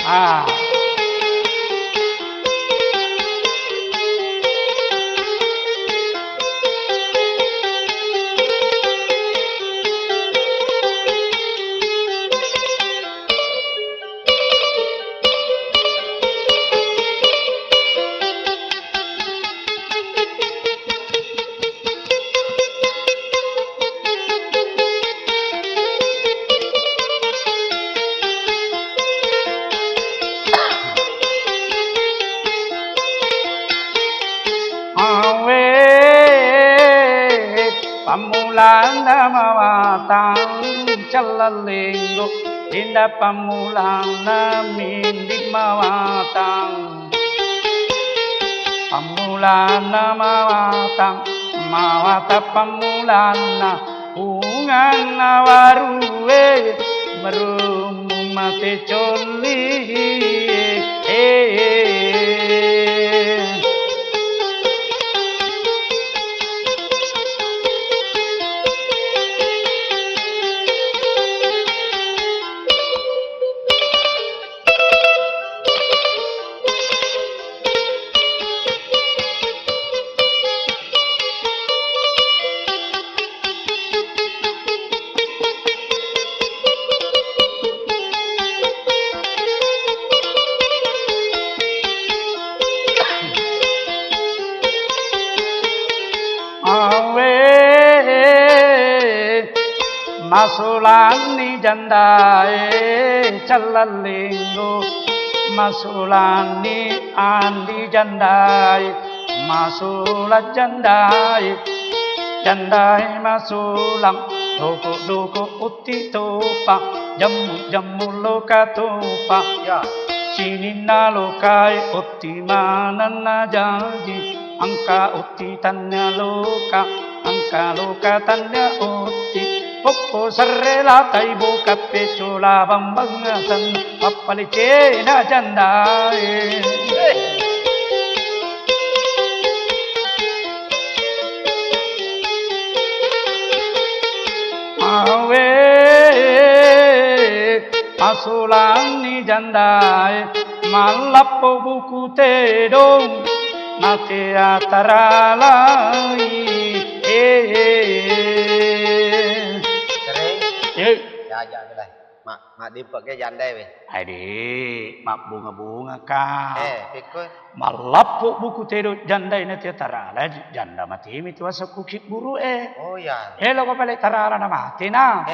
Ah. Pamulana mawatang calalinggo tinda pamulana mindig mawatang pamulana mawatang mawata pamulana ungan nawaruwe merumate coli Masulani jandae calalinggo masulani andi jandae masulat jandae jandae masulang doko uti topa jamu loka topa ya sinina lokai uti manana janji angka uti tanya loka angka loka tanya uti Popo sarrela taibo kape chola bambangasan papalice na jandae awe asulani jandae malapo buku tedong nate ataralai dạ cái này mà đi vào cái dàn đây vậy hai di mak bunga ka pikir malapo buku tedo janda ini tarala janda mati itu asa kukik buru oh ya lo ko pale tarala na mati na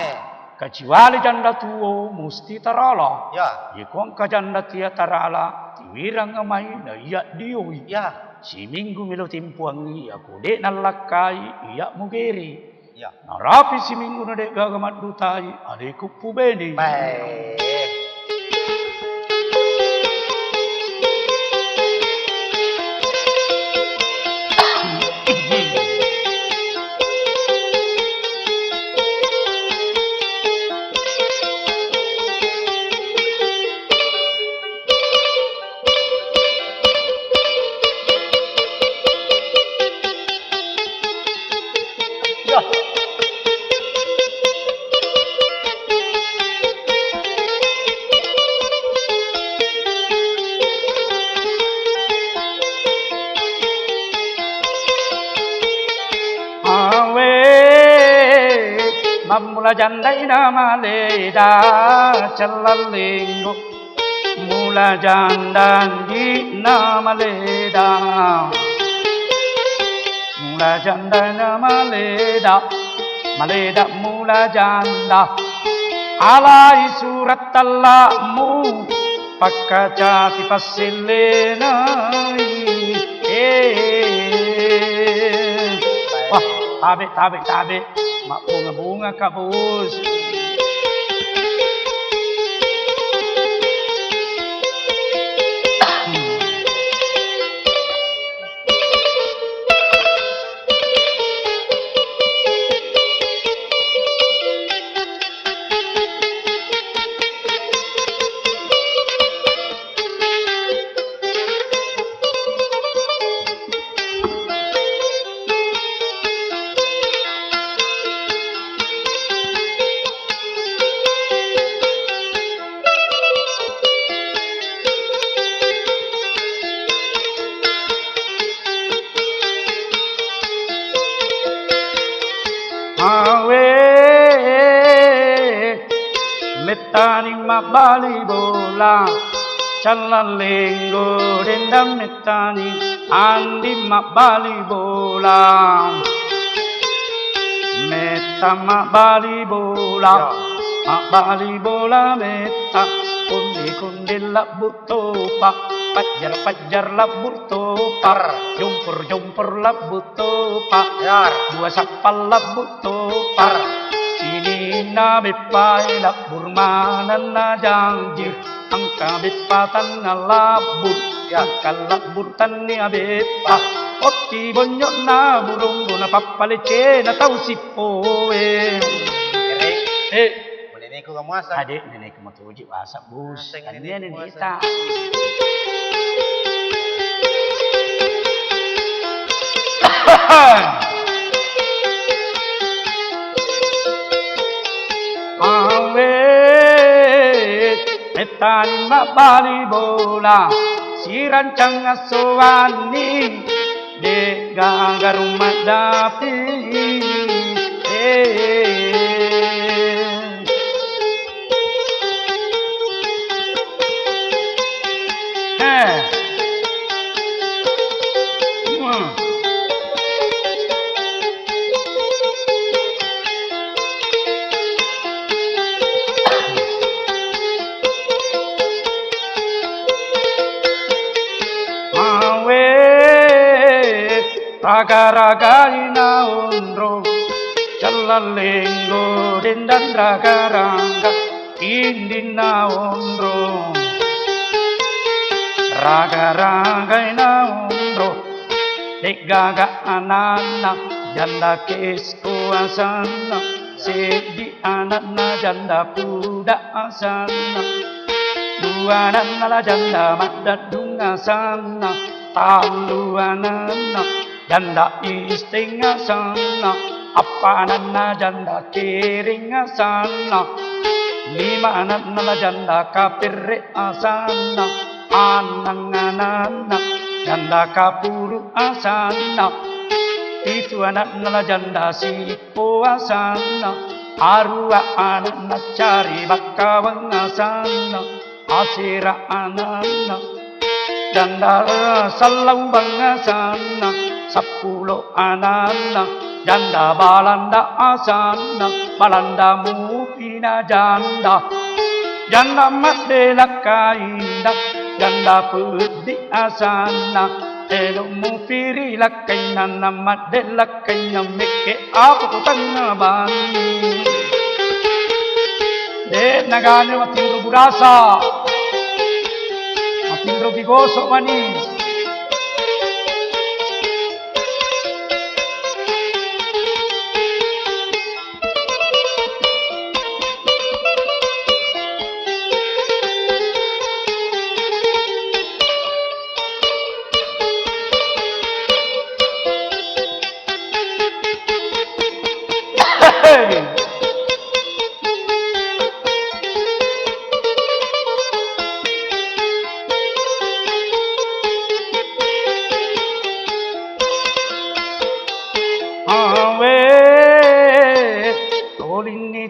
kecuali janda tuo musti tarala ya ikon ka janda tia tarala tiwirang ngamai na iya dio ya si minggu milo timpuang iya kude nalakai iya mugeri ya narapi si minggu na dek gagamat dutai ade kupu beni baik Mula jandai nama leda calalinggo mula jandai nama leda mula jandai nama leda maleda mula janda alai surat talamu pakajati pasilena wah tabe mak bunga kabus Metani mabali bola Chalalenggo dendam metani Andi mabali bola Meta mabali bola Mabali bola meta Kundi kundi labur topa Pajar pajar labur topa Jumpur jumpur labur topa Dua sapal labur topa Sini na bipai labur mana na jangjir Angka bipatan na labur Angka labur tani abipa Oti bonyok na burung na papalece na tau sipoe Nenek ku kamu asa. Adik nenek ku mau tuji wasa bus. Kan dia nenek kita. Awet metan mabali bola si rancang asuani de gagarumah dapi. Raga-raga ina undro Chalalenggo dendan raga-raga Indina undro Raga-raga ina undro Degaga anana Janda kesko asana Sedi anana janda puda asana Dua anana janda madadung asana Talu anana Janda istinga sana Apa nana janda kiringa sana Lima nana janda kapirre asana Anang anana janda kapuru asana Itu nana janda sipo asana Arua anana cari bakawang asana Asira anana janda salawang asana 10 anana janda balanda asana balanda mupina janda janda madela kainda janda pudi asana elo mupiri lakaina madela kaina meke aku tanna bani de nagane matindro burasa matindro bigoso mani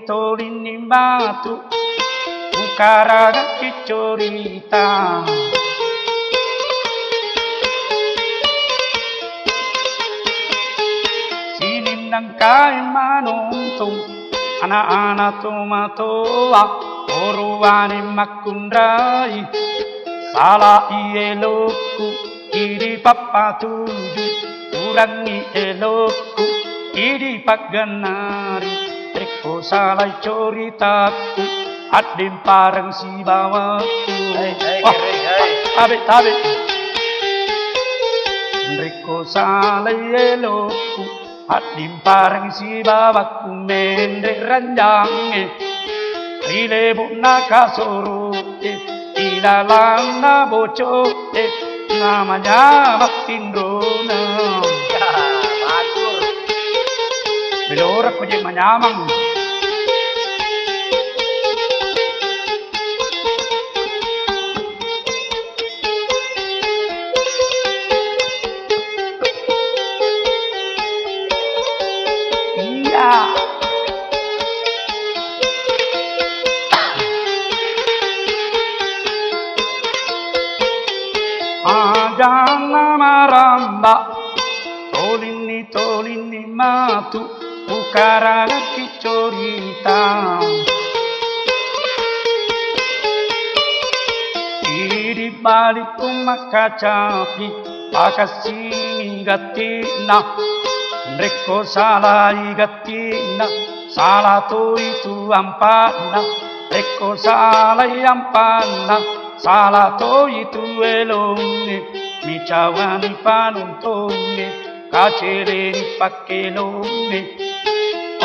Tolini batu Ukaraga kicorita Sininang kain manuntung Anak-anak tumatoa Oruani makundrai Salah ieloku Iri papa tuju Urangi eloku Iri paganari Triko salai coritaku Adim parang si bawaku Abit Triko salai eloku Adim parang si bawaku Mende ranjange Rilebuk na kasorote Ilalang na bocote Namanya Maktindrona Belorak ko dyan manyamang. Iya. Ajana maramba tolini matu ukarang kicorita di balik maka capi pakasini gatina Reko salah gatina salah tu itu ampana Reko salah ampana salah tu itu elonge micawani panuntonge kacere pakkelonge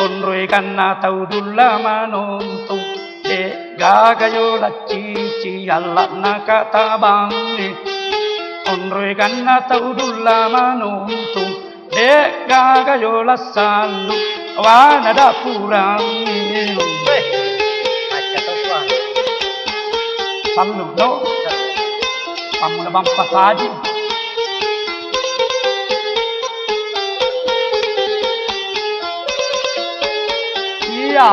onroe kanna tau dulla manonto de gagayo la cici alla nakatabange onroe kanna tau dulla manonto de gagayo la sandu wana da purange sallu do pamula bampa saji iya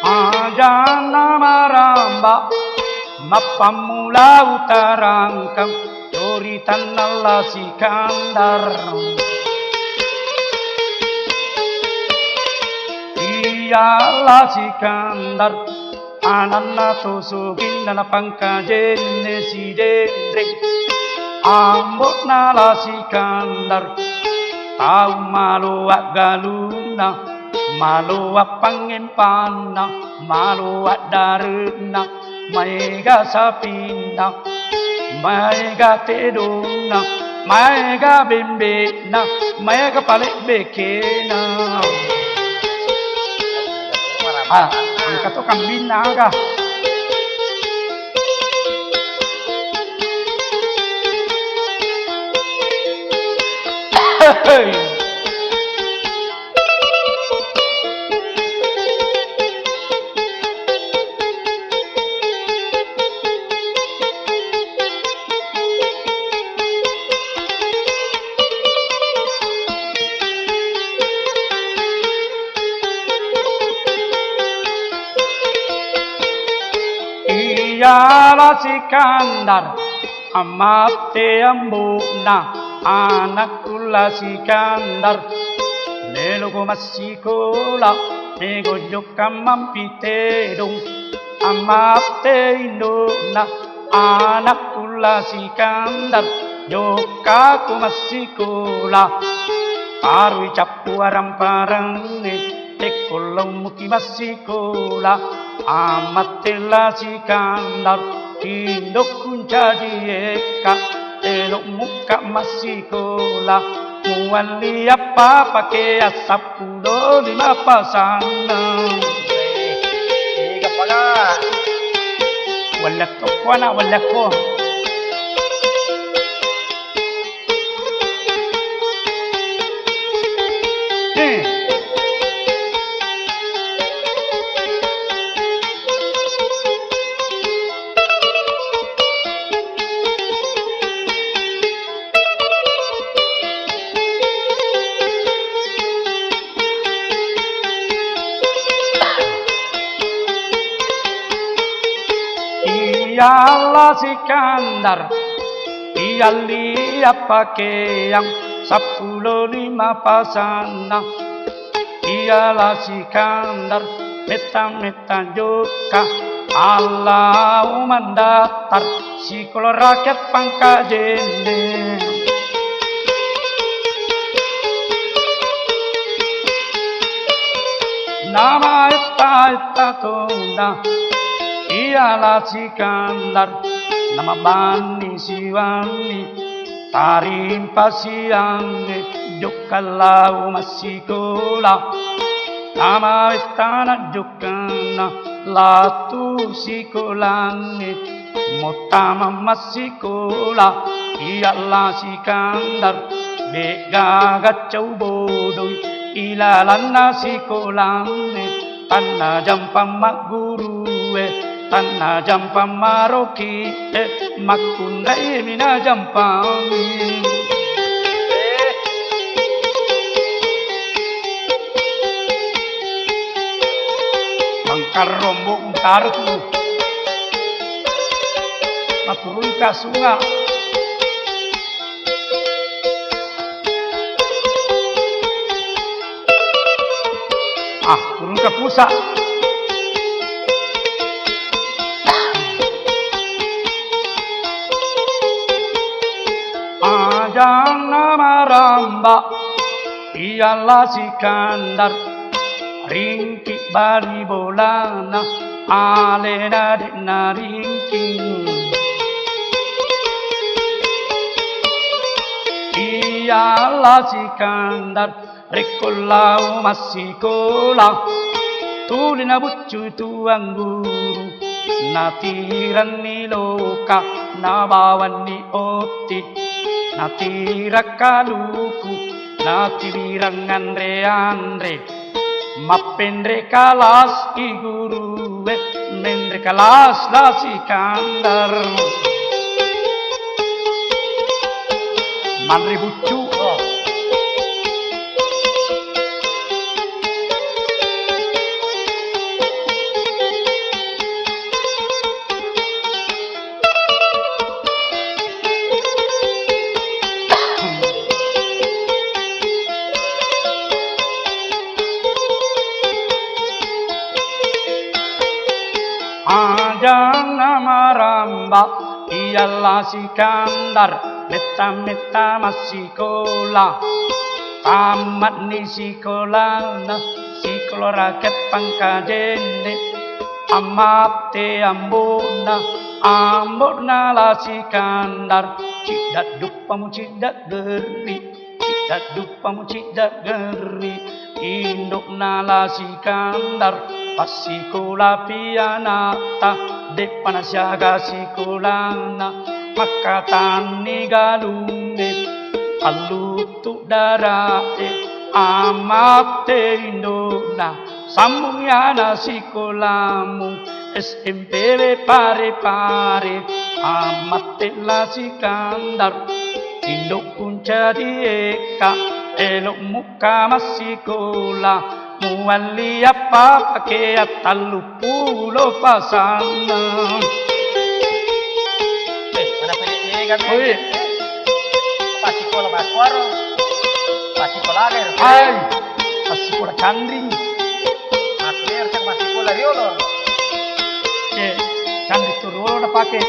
Ajana maramba mapamula utarangkang Doritan Allah Sikandar Iyalah Sikandar Ananna tosugin na pangkajenne si dendre Ambot nala Sikandar Tau maluak galuna Maluak pangempana Maluak darena Maiga sapina Maiga tedona Maiga bembena Maiga palik bekena angkat tu kambing naga Iyalah Sikandar amate ambuna anak kula Sikandar nelugo masikola nego jokam mampitedong amate indona anak kula Sikandar jokaku masikola parwi capu aramparane tekolong muki masikola amatela Sikandar indok kuncaji eka elok muka masikola muali apa pakai asap pulo 5 pasangan walak ko na walak ko Iyalah Sikandar Iyali pakai yang 15 pasana Iyalah Sikandar Metan juga Allah mandatar Sikolo rakyat pangkajende Nama eta tuna Iyalah Sikandar nama bani siwani tarim pasiange jokalau masikola nama istana jokana latu sikolange motama masikola Iyalah Sikandar Begagacau bodoh ilalan nasi kolam tanah jampam mak guru tanah jampam maroki makundai mina jampam bangkar rombo untar tu maturun ka sungai turun ke pusat. Ajang nama ramba, ialah Sikandar. Ringki bari bolana, alena dena ringking. Ialah Sikandar. Rekolau masih kola tulina bucu tuang guru natiran ni loka nabawan ni oti natirakaluku natirang andre mapendre kalas i guru mendre kalas la Sikandar manri bucu Ajang nama ramba ialah Sikandar meta masih sekolah tamat ni sekolah sekolah rakyat pangkajene amate ambona la Sikandar cidak dupamu cidak geri cidak dupamu cidak geri induk nala Sikandar pasikola pianata depan siaga sikolana makatan ni galunge alutu darate amate indona sambung yana sikolamu SMP pare amate la Sikandar induk punca dieka elok muka masikola muali apa pakai talu pulau pasana. Mana pilih kan? Oi, Pasti kola bakwaro, pasti kola air. ay, pasti kurang candring. Air cak pasti kola riolo. Candring turun nak pakai.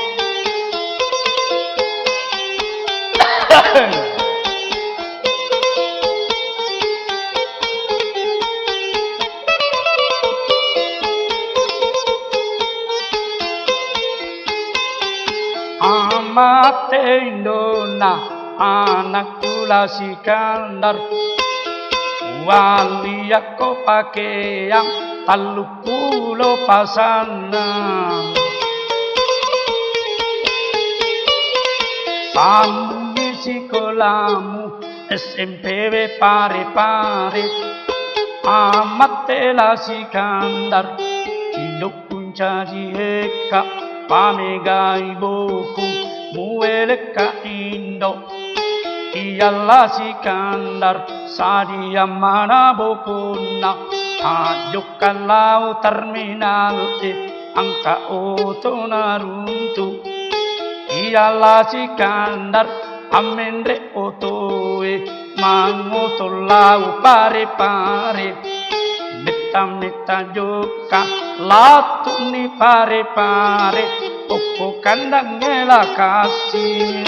Amate indona anakku la Sikandar wali aku pakai yang talu pulau pasana sambung di sekolahmu SMP pare amate la Sikandar hidup punca dieka pamegai boku mueleka indo ialah Sikandar sadia mana bokuna ajukan laut terminal angka oto naruntu ialah Sikandar amendre otoe mangoto lau pare meta joka latu ni pare opo kandang ngela kasih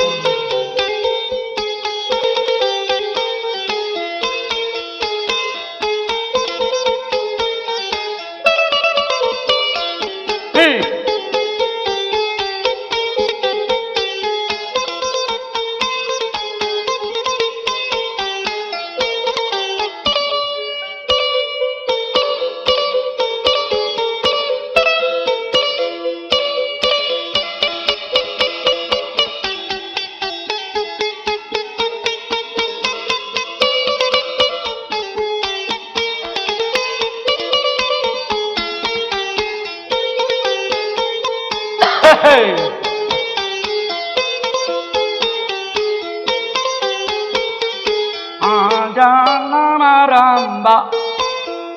maramba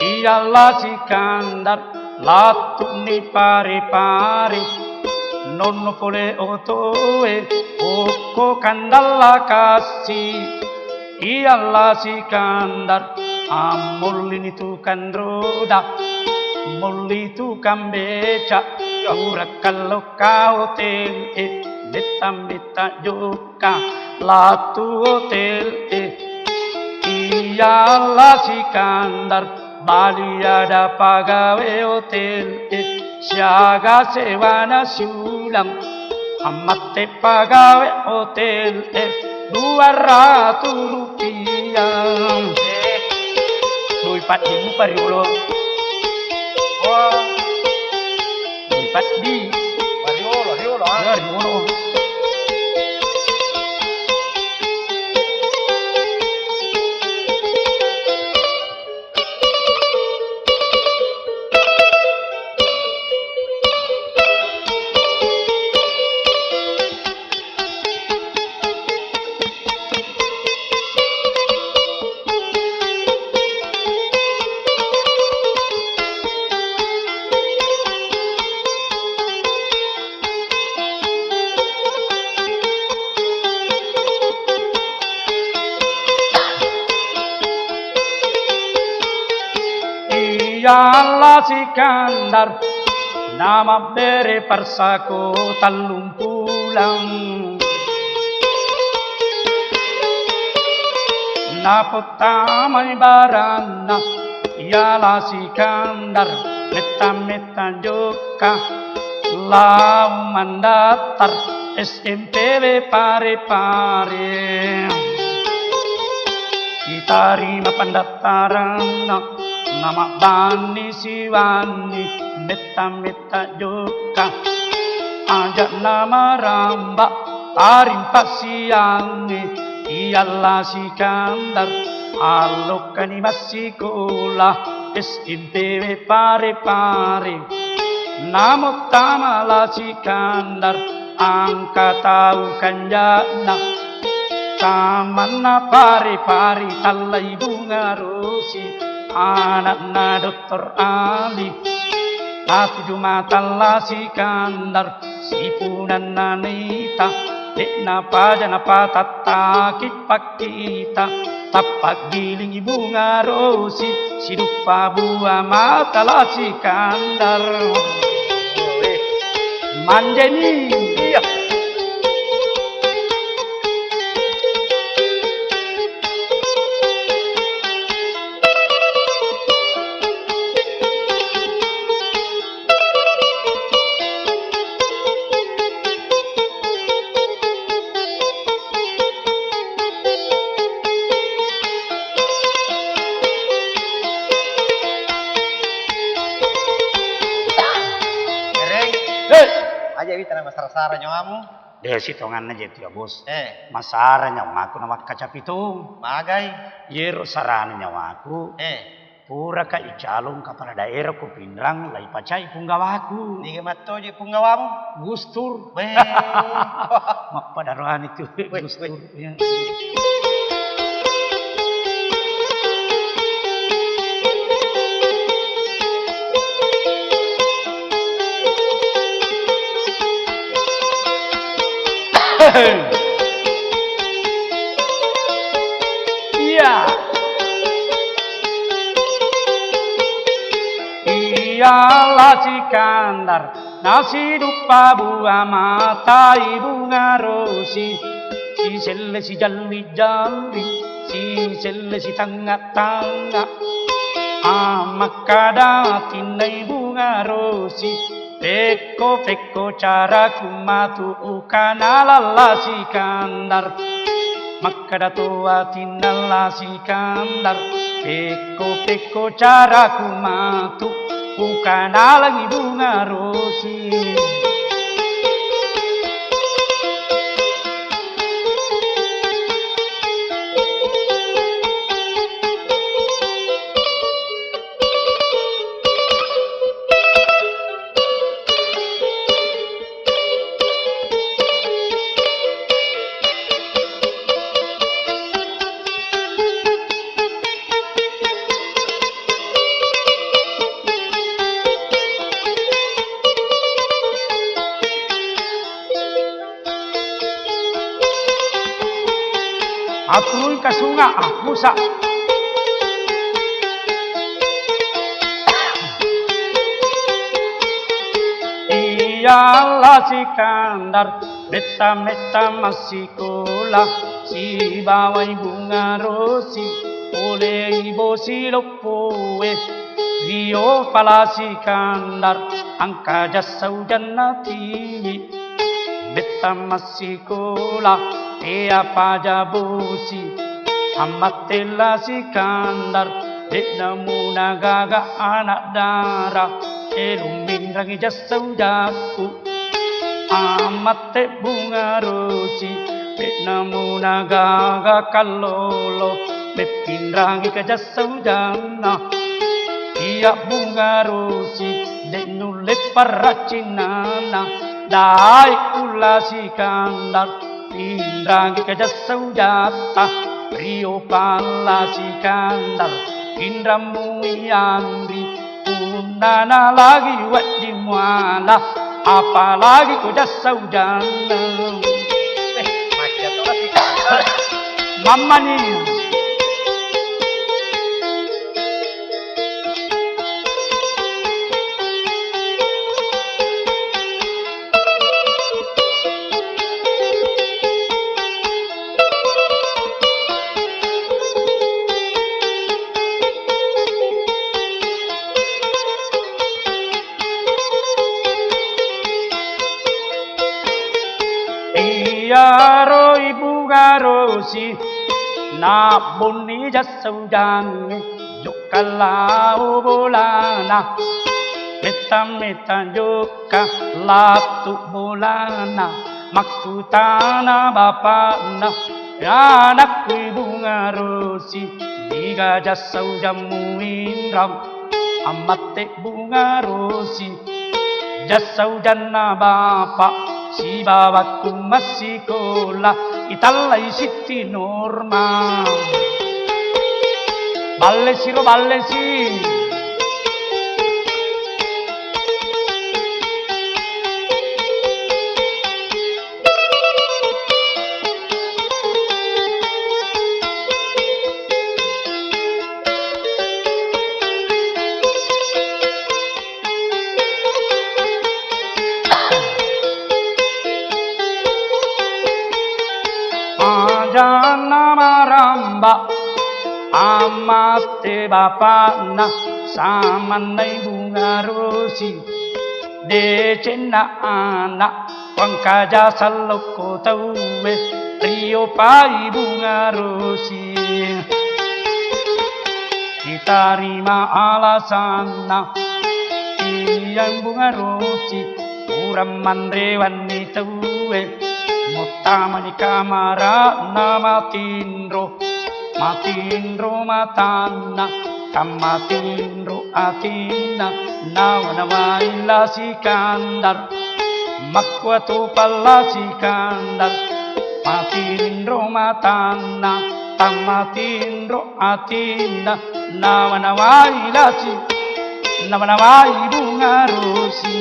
iyalah Sikandar latuni pare-pare non pole otoe oko kandalla kasih iyalah Sikandar amul tukang roda mulli tukang beca urat kalau kau hotel beta juga latu hotel iyalah Sikandar Bali ada pagawe hotel siaga sewana sulam amat pagawe hotel 200 rupiah Dui pat di pariulo Dui pat di Riolo. pariulo iyalah Sikandar nama bere persako talung pulang napotamai barana iyalah Sikandar meta joka lau mandatar SMPW pare-pare diterima pendaftaran nama Bani Siwani meta juga ajak nama Ramba tarim pasiangi iyalah Sikandar alokani masikola SMPW pare-pare namo tamala Sikandar angka tahu kanjana taman pare-pare talai bunga rosi anakna Dokter Ali tapi jumatalla Sikandar sipunan nanita dekna pajana patata kipakita tapak giling bunga rosi sidupa buah matala Sikandar manjeni iya Aja kita nama sarasara nyawamu. deh sitongan aja itu ya bos Masara nyawaku nama kaca pitung magai. yero sarana nyawaku pura ka icalong kepala daerah ku pinrang lai pacai punggawaku Niga matoje punggawamu. Gustur Weh. mak padarohan itu Weh, Gustur ya. Iya. Iyalah Sikandar nasi dupa buah mata bunga rosi si selle si jalli si selle si tangga amak tinai bunga rosi Peko cara kumatu ukanalala Sikandar Makada tua tinala Sikandar Peko cara kumatu ukanalangi bunga rosi Aturun ka sunga Musa. Iyalah Sikandar, meta-meta masih sekolah, si bawai bunga rosi, oleh ibu si lopoe, Rio pala Sikandar, angka jasa jannati, meta masih sekolah, apa jabosi, amatela Sikandar, namu nagaga anak darah. Lumbing jasa ujaku amate bunga rosi namu nagaga kalolo bepindrangi ke jasa ujana iya bunga rosi denule paracinana dai ula Sikandar pindrangi ke jasa ujata Rio pala Sikandar indramu yandri nana lagi wat di muala apalagi ku jasa ujana Macam tu lah Sikandar. mama nih Yaro ibu garosi na boni jasa ujane jokalau bolana meta-meta joka latu bolana maksutana bapana anakku ibu garosi diga jasa ujamu indram amate bunga rosi jasa ujana bapak si babaku masih sekolah italai siti norma ballesi Jana maramba amate bapana samanai bunga rosi decena anak pangkaja saloko tauwe Rio pai bunga rosi ditarima alasana yang bunga rosi uram mandrewani tauwe Mutamani kamara nama tindro matana kamatindro atina nawana waila Sikandar makwatu pala Sikandar matindro matana kamatindro atina nawana waila nawana wai bunga rosi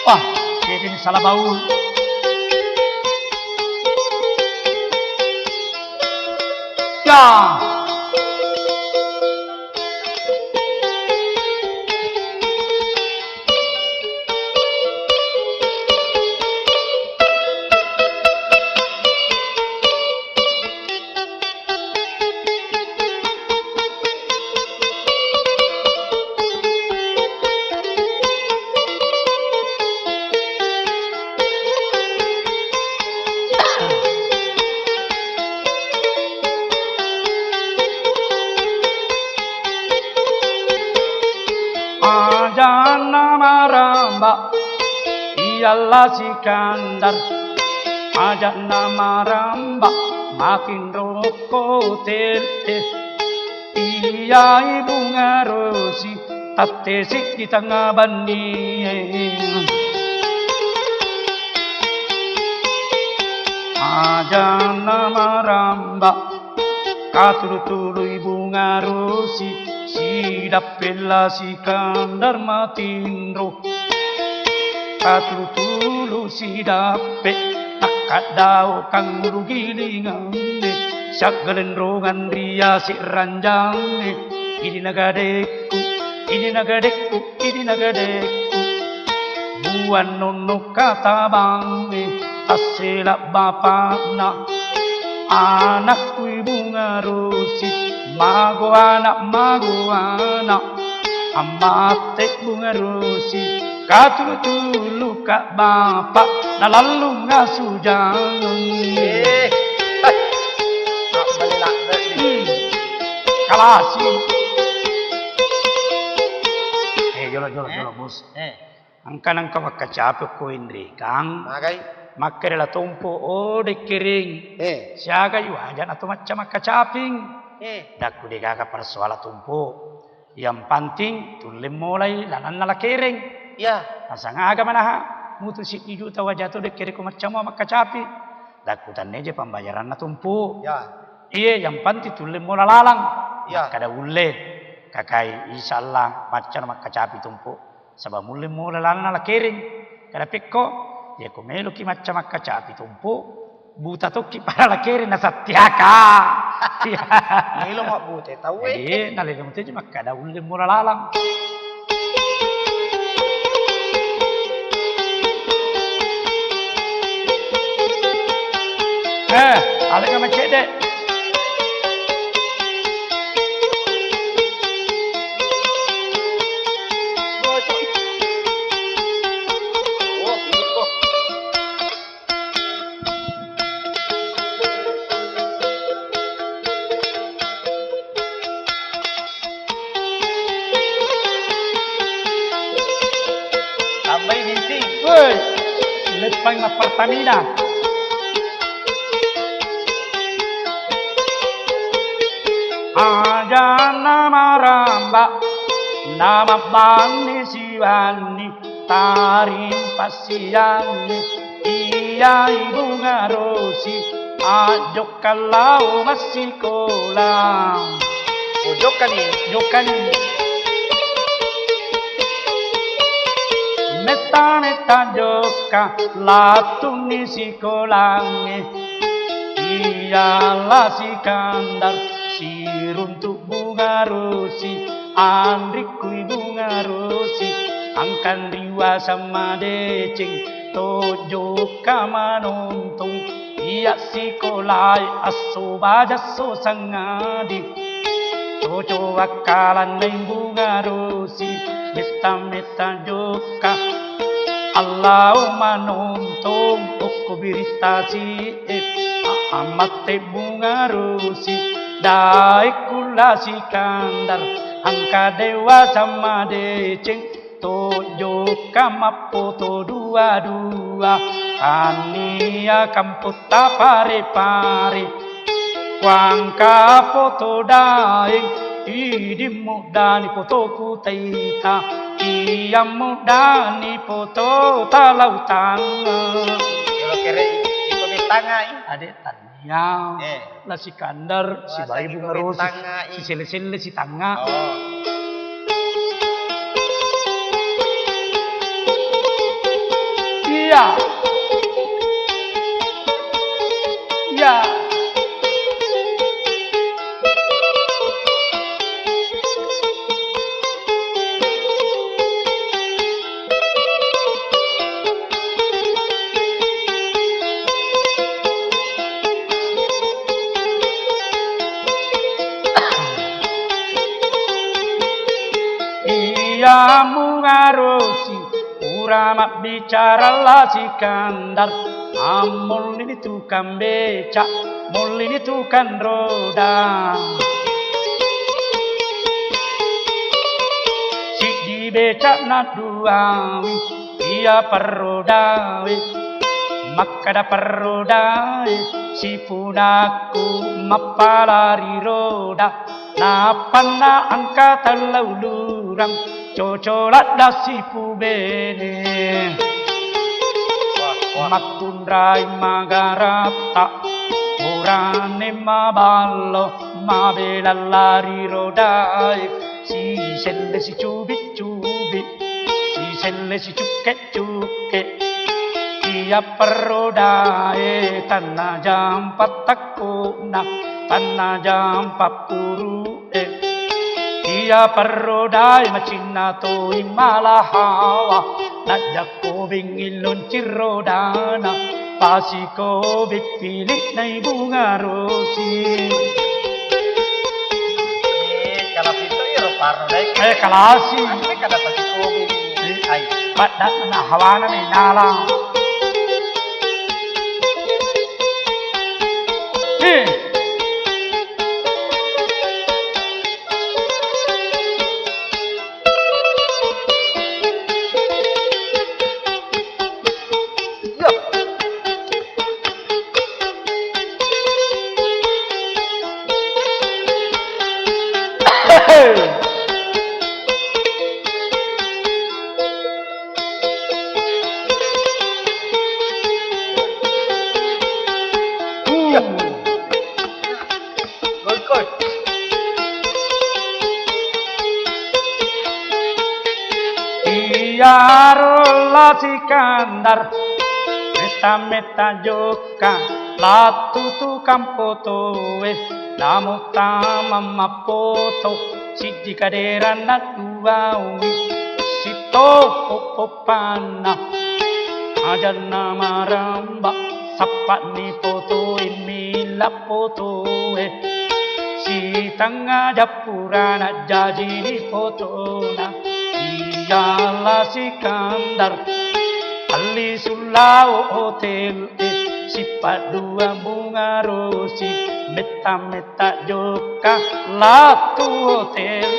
wah ini salah bau. Ya. Jana maramba iyalah Sikandar ajana maramba makin rokok tete iya ibu ngarosi tate sik di tengah bandi ajana maramba katuru-turu ibu ngarosi Sidapela Sikandar matindro katulu sidape kadau kang gilingan sagalendrongan riasi ranjang ini nagadeku ini nagadeku ini nagadeku buan nono katabang tasela bapakna anakku bunga rosi mago anak amate bunga rosi katulu kak bapak nalalu ngasujang Nak balik lah. kalasi jolo bos angkanang kawakacape ko indri kang Makai. makkerela tompo ode kering siaga yu aja atau macam makacaping dakku de gaga persoala tumpo yang penting tulim mulai lanan nala kering Ya. asang aga manaha mutu si juta wajah de kering ko macam makacapi dakku tanneje pembayaran na tumpo Ya. iya yang penting tulim mula lalang Ya. kada ulle kakai insyaallah macam makacapi tumpo sabab mulim mula lalang nala kering kada pekko ya ko melo ki macam makacapi tumpo buta tokki para la kering na satyaka Nilo mak bute tahu jadi nalile mutu cuma kada ulle mula lalang alika macede Oh, ini kok. Tambah binti. woi lepang na Pertamina aja nama ramba nama bani siwani tarim pasiani iya ibu ngarosi ajok kalau masih kolam Ujok kan ini. jokan meta meta joka latuni si kolange iyalah si kandar si runtuk bunga rosi andriku bunga rosi angkan riwa sama deceng tojo kamanontung iya si kolai aso bajaso sangadi Jojo wakalan neng bunga rosi meta joka Allahumma nonton toko biritasi amate bunga rosi daikula si kandar angka dewa sama deceng tojo kamapoto dua kania kamputa pare Wangka foto daing idi mudani foto kutaita iya mudani foto talautan Kalau kere ikut di tangga ini. ade tanya la si kandar si bayi bunga rosi si sele si tanga Oh. iya iya Iya mungarosi urama bicara lah si kandar amol ini tukang becak mol ini tukang roda si di becak na duawi iya perrodawi makada perrodawi si punaku mapalari roda napana angkatan laulurang cocolat dasi pubene matundrai magarata orane maballo mabelallari rodai si selle si ciubi si selle si ciucche Iya perodai tanah jam patakuna tanah jam papuru Iya perodai macina to imalahawa najako bingilon cirodana pasiko bipilik nai bunga rosi Kalau itu ya parno dai. kalasi Apa kada pasiko ay. padat na hawana ni nala Gol. Iyarola Sikandar meta joka latu tu kampoto namu tamama poto siji kaderan natuawi sito popopana ajana maramba sapani poto imila poto si tanga japurana jadi di fotona iyalah Sikandar Ali Sulau Hotel sifat dua bunga rosi meta joka latu hotel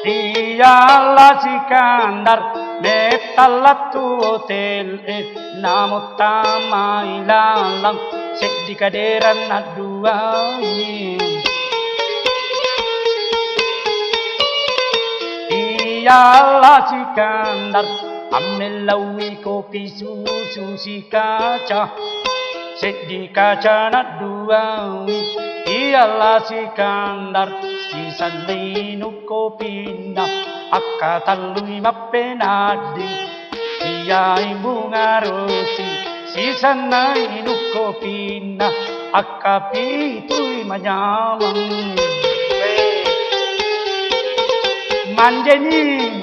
Iyalah Sikandar metalatu hotel namu tamai lalang sedi kaderan aduai Iyalah Sikandar amelawi kopi susu si kaca sedi kaca aduai Iyalah Sikandar sisan minum kopi na akatalui mapenadi iyai bunga rosi sisan minum kopi na akapitui manyamang manjeni